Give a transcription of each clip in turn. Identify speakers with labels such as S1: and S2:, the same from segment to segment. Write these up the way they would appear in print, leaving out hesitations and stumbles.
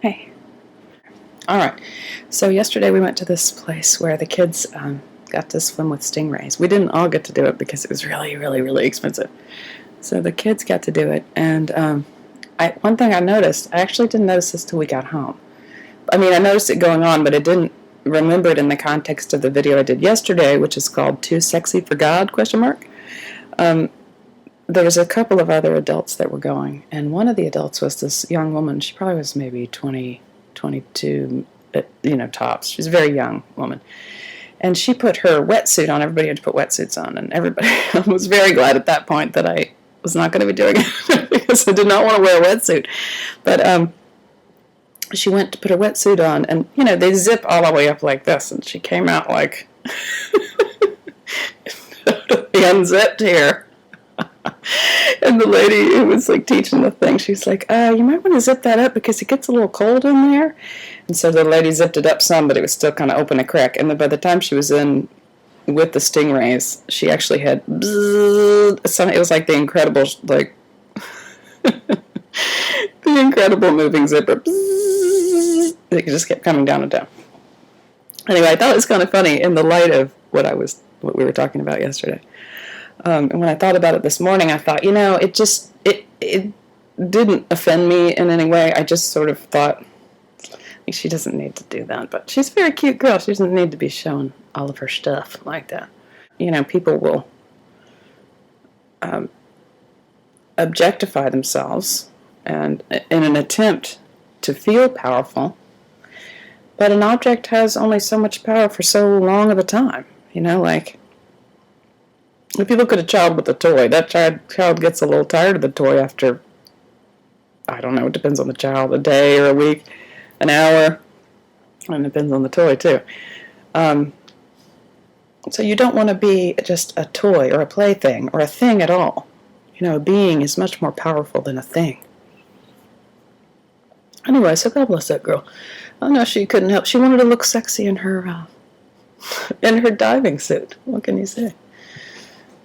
S1: Hey. All right. So yesterday we went to this place where the kids got to swim with stingrays. We didn't all get to do it because it was really, really, really expensive. So the kids got to do it. And one thing I noticed, I actually didn't notice this till we got home. I mean, I noticed it going on, but I didn't remember it in the context of the video I did yesterday, which is called Too Sexy for God, ? There was a couple of other adults that were going, and one of the adults was this young woman. She probably was maybe 20, 22, tops. She's a very young woman. And she put her wetsuit on. Everybody had to put wetsuits on, and everybody was very glad at that point that I was not going to be doing it because I did not want to wear a wetsuit. But she went to put her wetsuit on, and, they zip all the way up like this, and she came out like unzipped here. And the lady who was teaching the thing, she's like, you might want to zip that up because it gets a little cold in there. And so the lady zipped it up some, but it was still kind of open a crack. And then by the time she was in with the stingrays, she actually had it was like the incredible, the incredible moving zipper. It just kept coming down and down. Anyway, I thought it was kind of funny in the light of what we were talking about yesterday. And when I thought about it this morning, I thought, it didn't offend me in any way. I just sort of thought, she doesn't need to do that. But she's a very cute girl. She doesn't need to be showing all of her stuff like that. People will objectify themselves and in an attempt to feel powerful. But an object has only so much power for so long of a time. If you look at a child with a toy, that child gets a little tired of the toy after, I don't know, it depends on the child, a day or a week, an hour, and it depends on the toy too. So you don't want to be just a toy or a plaything or a thing at all. A being is much more powerful than a thing. Anyway, so God bless that girl. Oh no, she couldn't help. She wanted to look sexy in her diving suit. What can you say?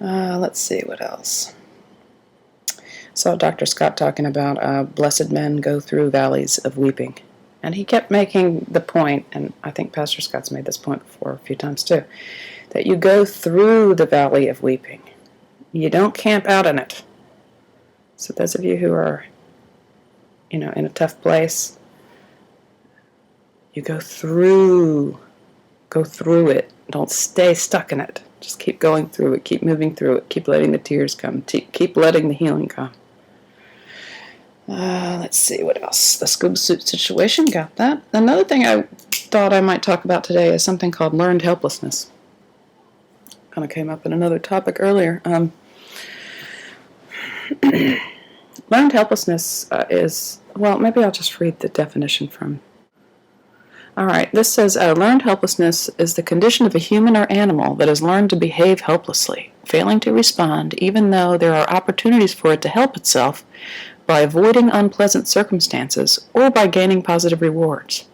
S1: Let's see what else. Saw Dr. Scott talking about blessed men go through valleys of weeping. And he kept making the point, and I think Pastor Scott's made this point before a few times too, that you go through the valley of weeping. You don't camp out in it. So those of you who are, in a tough place, you go through it. Don't stay stuck in it. Just keep going through it. Keep moving through it. Keep letting the tears come. Keep letting the healing come. Let's see what else. The scuba suit situation, got that. Another thing I thought I might talk about today is something called learned helplessness. Kind of came up in another topic earlier. Learned helplessness is, maybe I'll just read the definition from. All right, this says, learned helplessness is the condition of a human or animal that has learned to behave helplessly, failing to respond even though there are opportunities for it to help itself by avoiding unpleasant circumstances or by gaining positive rewards.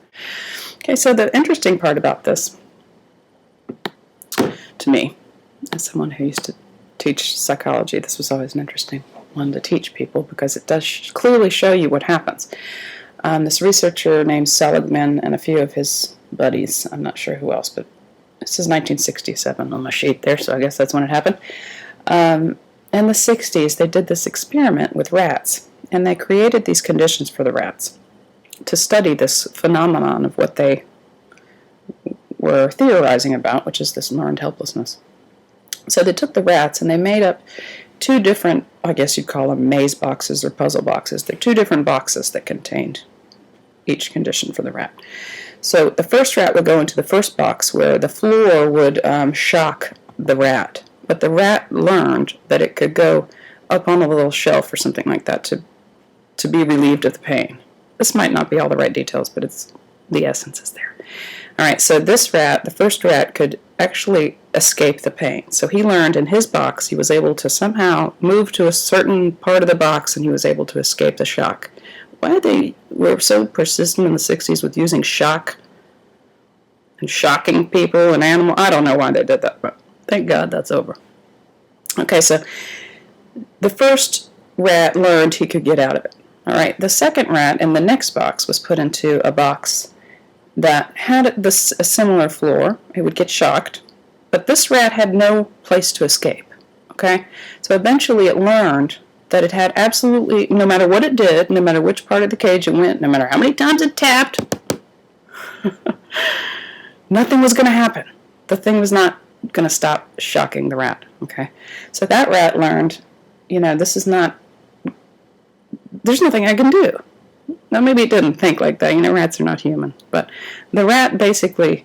S1: Okay, so the interesting part about this, to me, as someone who used to teach psychology, this was always an interesting one to teach people because it does clearly show you what happens. This researcher named Seligman and a few of his buddies, I'm not sure who else, but this is 1967 on my sheet there, so I guess that's when it happened. In the 60s, they did this experiment with rats, and they created these conditions for the rats to study this phenomenon of what they were theorizing about, which is this learned helplessness. So they took the rats and they made up two different, I guess you'd call them maze boxes or puzzle boxes. They're two different boxes that contained each condition for the rat. So the first rat would go into the first box where the floor would shock the rat. But the rat learned that it could go up on a little shelf or something like that to be relieved of the pain. This might not be all the right details, but the essence is there. All right, so this rat, the first rat, could actually escape the pain. So he learned in his box he was able to somehow move to a certain part of the box and he was able to escape the shock. Why they were so persistent in the 60s with using shock and shocking people and animals, I don't know why they did that, but thank God that's over. Okay, so the first rat learned he could get out of it. All right, the second rat in the next box was put into a box that had a similar floor. It would get shocked, but this rat had no place to escape. Okay, so eventually it learned that it had absolutely, no matter what it did, no matter which part of the cage it went, no matter how many times it tapped, nothing was going to happen. The thing was not going to stop shocking the rat. Okay, so that rat learned, this is not, there's nothing I can do. Now, maybe it didn't think like that. Rats are not human. But the rat basically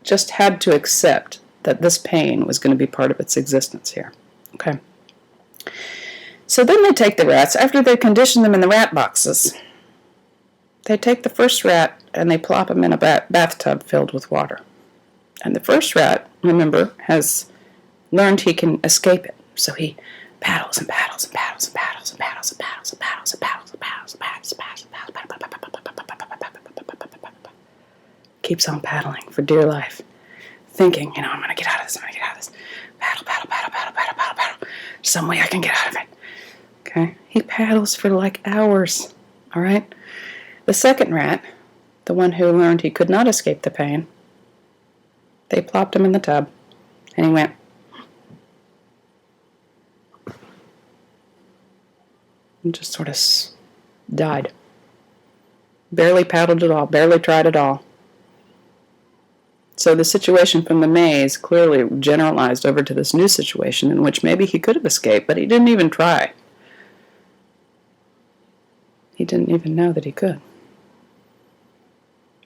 S1: just had to accept that this pain was going to be part of its existence here. Okay. So then they take the rats, after they condition them in the rat boxes, they take the first rat and they plop him in a bathtub filled with water. And the first rat, remember, has learned he can escape it. So he paddles and paddles and paddles and paddles and paddles and paddles and paddles and paddles and paddles and paddles and paddles and paddles. Keeps on paddling for dear life, thinking, I'm going to get out of this, I'm going to get out of this. Paddle, paddle, paddle, paddle, paddle, paddle, paddle. Some way I can get out of it. Okay? He paddles for like hours. All right? The second rat, the one who learned he could not escape the pain, they plopped him in the tub, and he went. And just sort of died. Barely paddled at all, barely tried at all. So the situation from the maze clearly generalized over to this new situation in which maybe he could have escaped, but he didn't even try. He didn't even know that he could.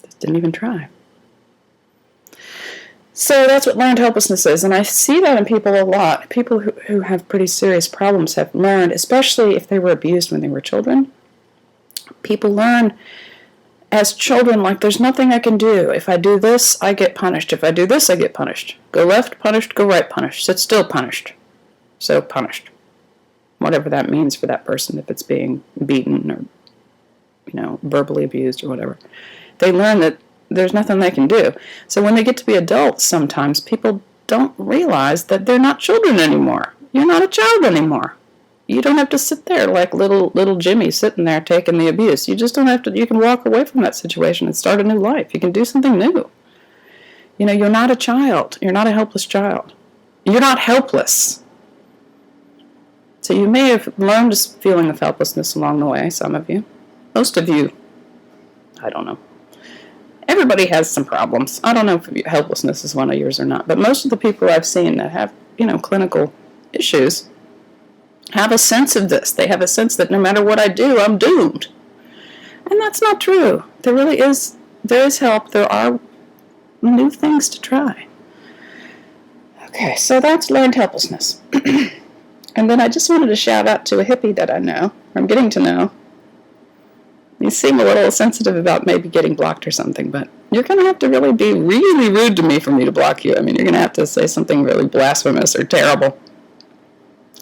S1: Just didn't even try. So that's what learned helplessness is, and I see that in people a lot. People who have pretty serious problems have learned, especially if they were abused when they were children. People learn as children, like, there's nothing I can do. If I do this, I get punished. If I do this, I get punished. Go left, punished. Go right, punished. Sit still, punished. So punished. Whatever that means for that person, if it's being beaten or, verbally abused or whatever. They learn that there's nothing they can do. So when they get to be adults, sometimes people don't realize that they're not children anymore. You're not a child anymore. You don't have to sit there like little Jimmy sitting there taking the abuse. You just don't have to. You can walk away from that situation and start a new life. You can do something new. You're not a child. You're not a helpless child. You're not helpless. So you may have learned this feeling of helplessness along the way, some of you. Most of you, I don't know. Everybody has some problems. I don't know if helplessness is one of yours or not, but most of the people I've seen that have, clinical issues have a sense of this. They have a sense that no matter what I do, I'm doomed. And that's not true. There is help. There are new things to try. Okay, so that's learned helplessness. And then I just wanted to shout out to a hippie that I know, or I'm getting to know. You seem a little sensitive about maybe getting blocked or something, but you're going to have to really be really rude to me for me to block you. I mean, you're going to have to say something really blasphemous or terrible,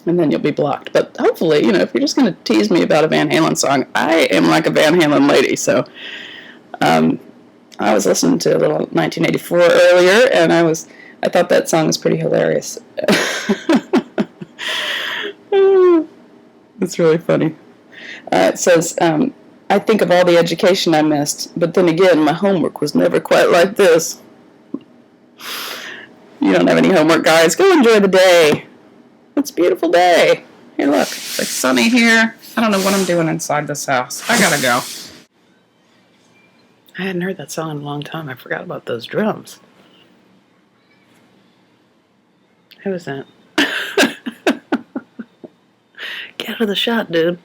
S1: and then you'll be blocked. But hopefully, if you're just going to tease me about a Van Halen song, I am like a Van Halen lady, so I was listening to a little 1984 earlier, and I thought that song was pretty hilarious. It's really funny. It says, I think of all the education I missed, but then again, my homework was never quite like this. You don't have any homework, guys. Go enjoy the day. It's a beautiful day. Here, look. It's like sunny here. I don't know what I'm doing inside this house. I gotta go. I hadn't heard that song in a long time. I forgot about those drums. Who was that? Get out of the shot, dude.